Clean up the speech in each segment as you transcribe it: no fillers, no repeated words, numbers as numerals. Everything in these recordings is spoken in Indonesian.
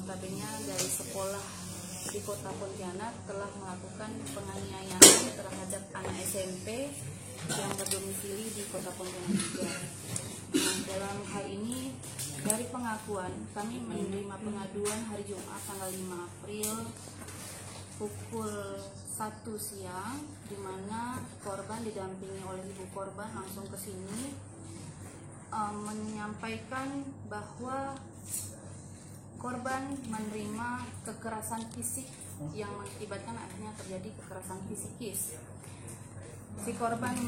notabene dari sekolah di Kota Pontianak telah melakukan penganiayaan terhadap anak SMP yang berdomisili di Kota Pontianak juga. Nah, dalam hal ini dari pengakuan kami menerima pengaduan hari Jumat tanggal 5 April pukul 1 siang, di mana korban didampingi oleh ibu korban langsung ke sini menyampaikan bahwa korban menerima kekerasan fisik yang mengakibatkan akhirnya terjadi kekerasan psikis. Si korban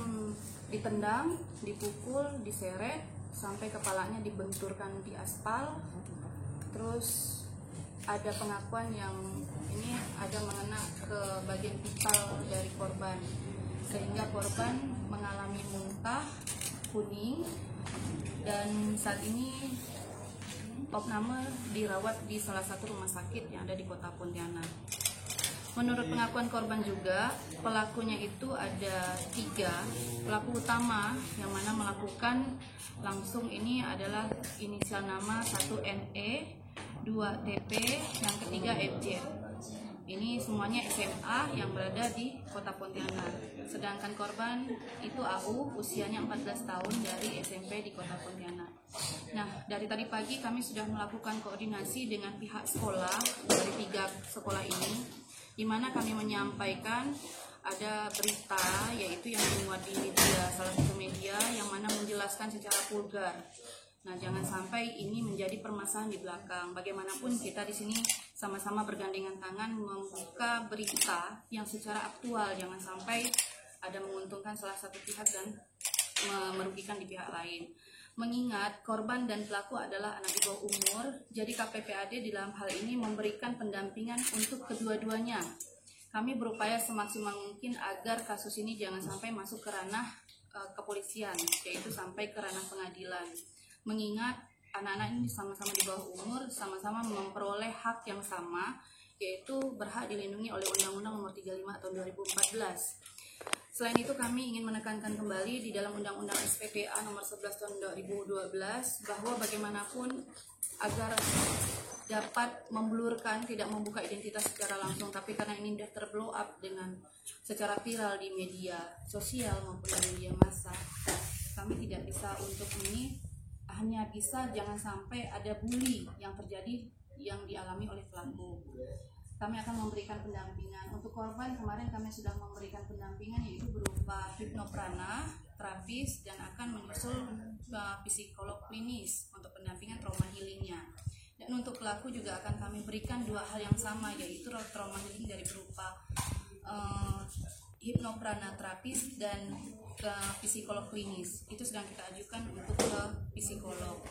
ditendang, dipukul, diseret sampai kepalanya dibenturkan di aspal. Terus ada pengakuan yang ini ada mengena ke bagian vital dari korban, sehingga korban mengalami muntah kuning dan saat ini opname dirawat di salah satu rumah sakit yang ada di Kota Pontianak. Menurut pengakuan korban juga, pelakunya itu ada 3. Pelaku utama yang mana melakukan langsung ini adalah inisial nama 1 NE, 2 TP, yang ketiga FJ. Ini semuanya SMA yang berada di Kota Pontianak. Sedangkan korban itu AU, usianya 14 tahun dari SMP di Kota Pontianak. Nah, dari tadi pagi kami sudah melakukan koordinasi dengan pihak sekolah dari 3 sekolah ini, di mana kami menyampaikan ada berita yaitu yang dimuat di media, salah satu media yang mana menjelaskan secara vulgar. Nah, jangan sampai ini menjadi permasalahan di belakang. Bagaimanapun kita di sini sama-sama bergandengan tangan membuka berita yang secara aktual. Jangan sampai ada menguntungkan salah satu pihak dan merugikan di pihak lain. Mengingat korban dan pelaku adalah anak di bawah umur, jadi KPPAD di dalam hal ini memberikan pendampingan untuk kedua-duanya. Kami berupaya semaksimal mungkin agar kasus ini jangan sampai masuk ke ranah kepolisian, yaitu sampai ke ranah pengadilan. Mengingat anak-anak ini sama-sama di bawah umur, sama-sama memperoleh hak yang sama, yaitu berhak dilindungi oleh Undang-Undang Nomor 35 Tahun 2014. Selain itu, kami ingin menekankan kembali di dalam Undang-Undang SPPA Nomor 11 Tahun 2012 bahwa bagaimanapun agar dapat memblurkan, tidak membuka identitas secara langsung, tapi karena ini sudah terblow up dengan secara viral di media sosial maupun di media massa, kami tidak bisa untuk ini. Hanya bisa jangan sampai ada bully yang terjadi yang dialami oleh pelaku. Kami akan memberikan pendampingan untuk korban. Kemarin kami sudah memberikan pendampingan yaitu berupa hipnoprana, terapis, dan akan menyusul psikolog klinis untuk pendampingan trauma healingnya. Dan untuk pelaku juga akan kami berikan 2 hal yang sama, yaitu trauma healing dari berupa hipnoprana terapis dan ke psikolog klinis. Itu sedang kita ajukan untuk ke psikolog.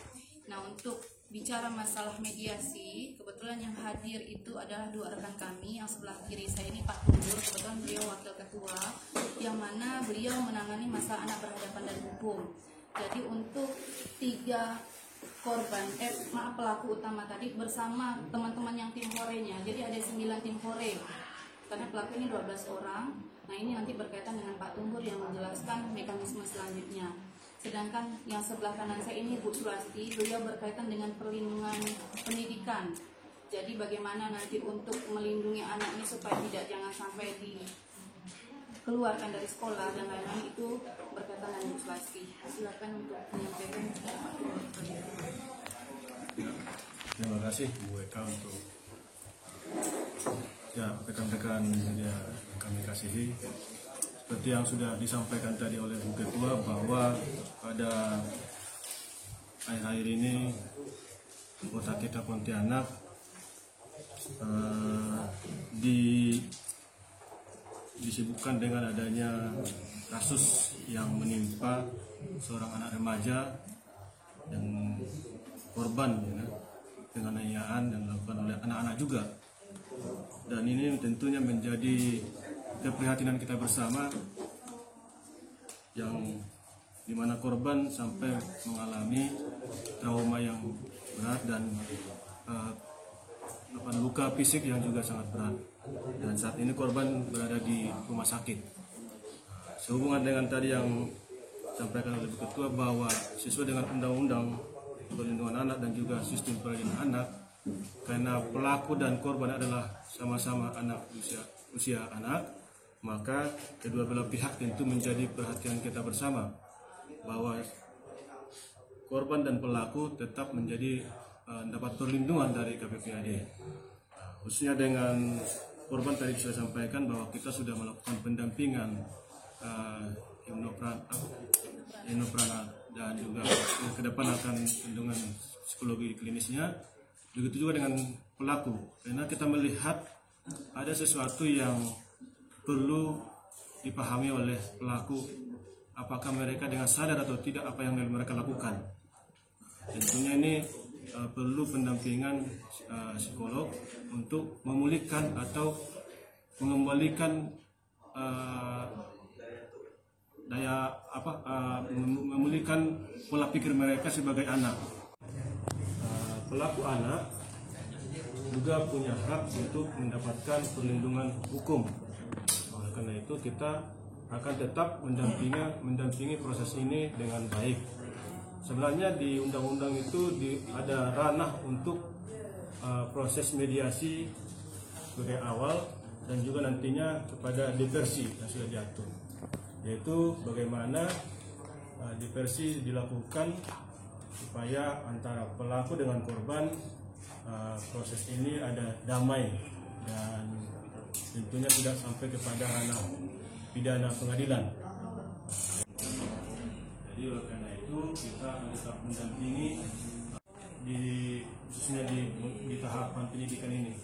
Nah, untuk bicara masalah mediasi, kebetulan yang hadir itu adalah 2 rekan kami. Yang sebelah kiri saya ini Pak Tumbur, kebetulan beliau wakil ketua, yang mana beliau menangani masalah anak berhadapan dan hukum. Jadi untuk 3 korban, pelaku utama tadi bersama teman-teman yang tim horenya. Jadi ada 9 tim hore. Karena pelaku ini 12 orang. Nah, ini nanti berkaitan dengan Pak Tumbur yang menjelaskan mekanisme selanjutnya. Sedangkan yang sebelah kanan saya ini Bu Surasti, beliau berkaitan dengan perlindungan pendidikan. Jadi bagaimana nanti untuk melindungi anak ini supaya jangan sampai dikeluarkan dari sekolah dan lain-lain, itu berkaitan dengan Bu Surasti. Silakan untuk menyampaikan Pak Tumbur. Terima kasih Bu Eka untuk rekan-rekan yang kami kasihi. Seperti yang sudah disampaikan tadi oleh Bu Ketua bahwa pada akhir-akhir ini kota kita Pontianak disibukkan dengan adanya kasus yang menimpa seorang anak remaja dan korban dengan penganiayaan dan dilakukan oleh anak-anak juga. Dan ini tentunya menjadi keprihatinan kita bersama, yang dimana korban sampai mengalami trauma yang berat dan luka fisik yang juga sangat berat. Dan saat ini korban berada di rumah sakit. Sehubungan dengan tadi yang disampaikan oleh Bu Ketua bahwa sesuai dengan Undang-Undang Perlindungan Anak dan juga Sistem Perlindungan Anak, karena pelaku dan korban adalah sama-sama anak usia anak, maka kedua belah pihak tentu menjadi perhatian kita bersama bahwa korban dan pelaku tetap menjadi dapat perlindungan dari KPPAD. Khususnya dengan korban tadi saya sampaikan bahwa kita sudah melakukan pendampingan hipnoprana dan juga ke depan akan perlindungan psikologi klinisnya. Begitu juga dengan pelaku, karena kita melihat ada sesuatu yang perlu dipahami oleh pelaku, apakah mereka dengan sadar atau tidak apa yang mereka lakukan. Tentunya ini perlu pendampingan psikolog untuk memulihkan atau mengembalikan memulihkan pola pikir mereka sebagai anak. Pelaku anak juga punya hak untuk mendapatkan perlindungan hukum. Oleh karena itu kita akan tetap mendampingi proses ini dengan baik. Sebenarnya di undang-undang itu ada ranah untuk proses mediasi sebagai awal dan juga nantinya kepada diversi yang sudah diatur, yaitu bagaimana diversi dilakukan supaya antara pelaku dengan korban proses ini ada damai dan tentunya tidak sampai kepada ranah pidana pengadilan. Jadi oleh karena itu kita akan tetap mendampingi khususnya di tahapan penyidikan ini.